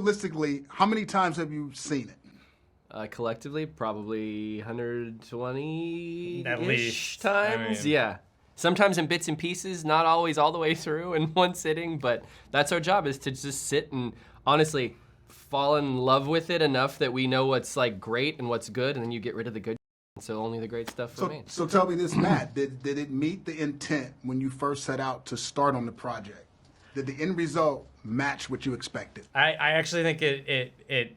realistically, how many times have you seen it? Collectively, probably 120-ish At least. times. I mean, yeah. Sometimes in bits and pieces, not always all the way through in one sitting, but that's our job, is to just sit and honestly fall in love with it enough that we know what's like great and what's good, and then you get rid of the good, so only the great stuff remains. So tell me this, Matt, did it meet the intent when you first set out to start on the project? Did the end result match what you expected? I actually think it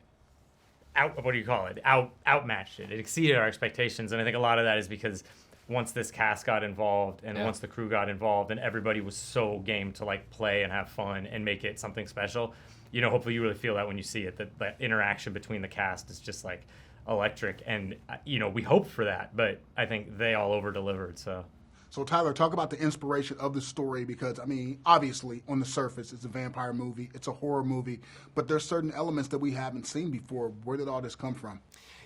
outmatched it. It exceeded our expectations, and I think a lot of that is because once this cast got involved and once the crew got involved and everybody was so game to like play and have fun and make it something special, you know, hopefully you really feel that when you see it, that interaction between the cast is just like electric, and you know, we hoped for that, but I think they all over-delivered. So Tyler, talk about the inspiration of the story, because, I mean, obviously, on the surface, it's a vampire movie, it's a horror movie, but there's certain elements that we haven't seen before. Where did all this come from?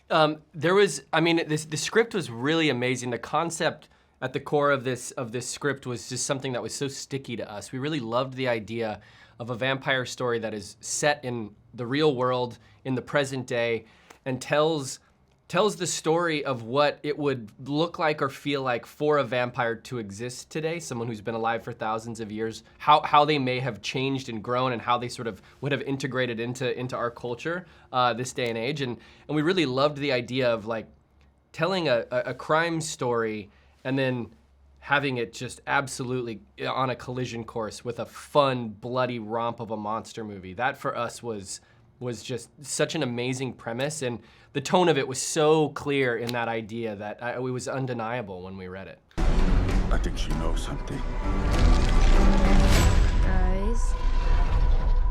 The script was really amazing. The concept at the core of this script was just something that was so sticky to us. We really loved the idea of a vampire story that is set in the real world, in the present day, and tells the story of what it would look like or feel like for a vampire to exist today, someone who's been alive for thousands of years, how they may have changed and grown, and how they sort of would have integrated into our culture this day and age. And we really loved the idea of like telling a crime story and then having it just absolutely on a collision course with a fun, bloody romp of a monster movie. That for us was just such an amazing premise, and the tone of it was so clear in that idea that it was undeniable when we read it. I think she knows something. Guys.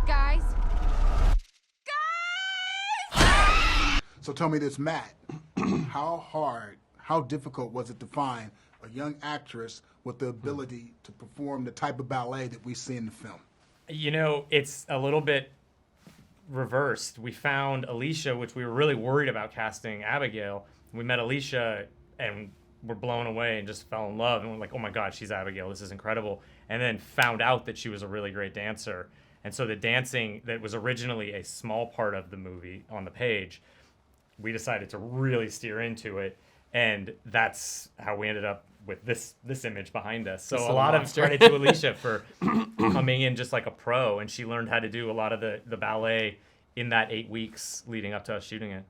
Guys. So tell me this, Matt, how difficult was it to find a young actress with the ability to perform the type of ballet that we see in the film? You know, it's a little bit reversed. We found Alicia, which we were really worried about casting Abigail. We met Alicia and were blown away and just fell in love, and we're like, oh my God, she's Abigail, this is incredible. And then found out that she was a really great dancer. And so the dancing that was originally a small part of the movie on the page, we decided to really steer into it, and that's how we ended up with this image behind us. So a lot of credit to Alicia for coming in just like a pro, and she learned how to do a lot of the ballet in that 8 weeks leading up to us shooting it.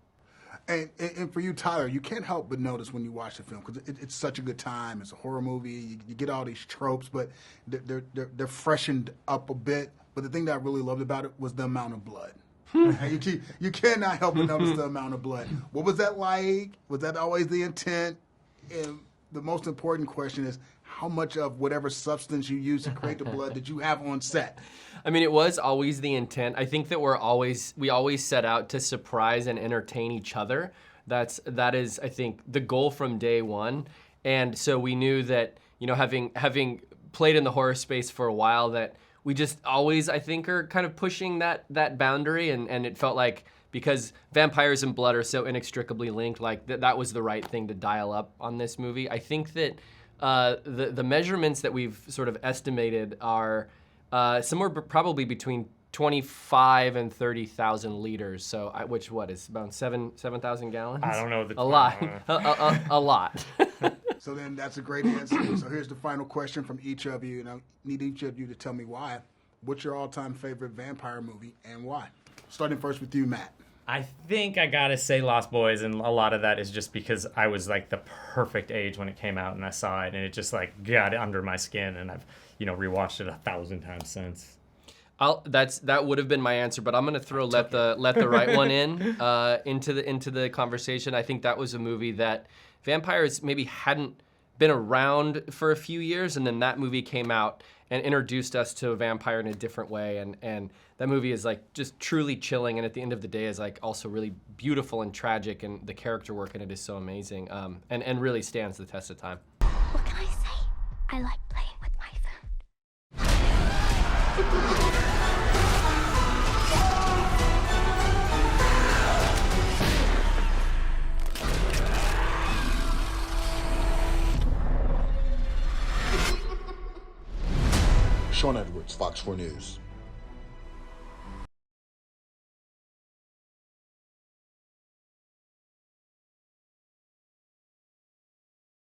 And for you, Tyler, you can't help but notice when you watch the film, because it's such a good time. It's a horror movie. You get all these tropes, but they're freshened up a bit. But the thing that I really loved about it was the amount of blood. You cannot help but notice the amount of blood. What was that like? Was that always the intent? And the most important question is, how much of whatever substance you use to create the blood did you have on set? I mean, it was always the intent. I think that we always set out to surprise and entertain each other. That is, I think, the goal from day one. And so we knew that, you know, having played in the horror space for a while, that we just always, I think, are kind of pushing that boundary, and it felt like, because vampires and blood are so inextricably linked, like that was the right thing to dial up on this movie. I think that the measurements that we've sort of estimated are somewhere probably between 25 and 30,000 liters. So, which is about 7,000 gallons? I don't know. A lot. A lot. So then that's a great answer. So here's the final question from each of you, and I need each of you to tell me why. What's your all-time favorite vampire movie and why? Starting first with you, Matt. I think I gotta say Lost Boys, and a lot of that is just because I was like the perfect age when it came out, and I saw it, and it just like got under my skin, and I've rewatched it 1,000 times since. That would have been my answer, but I'm gonna throw let the right one into the conversation. I think that was a movie that vampires maybe hadn't been around for a few years, and then that movie came out and introduced us to a vampire in a different way, and that movie is like just truly chilling, and at the end of the day is like also really beautiful and tragic, and the character work in it is so amazing, and really stands the test of time. What can I say? I like playing with my Sean Edwards, Fox 4 News.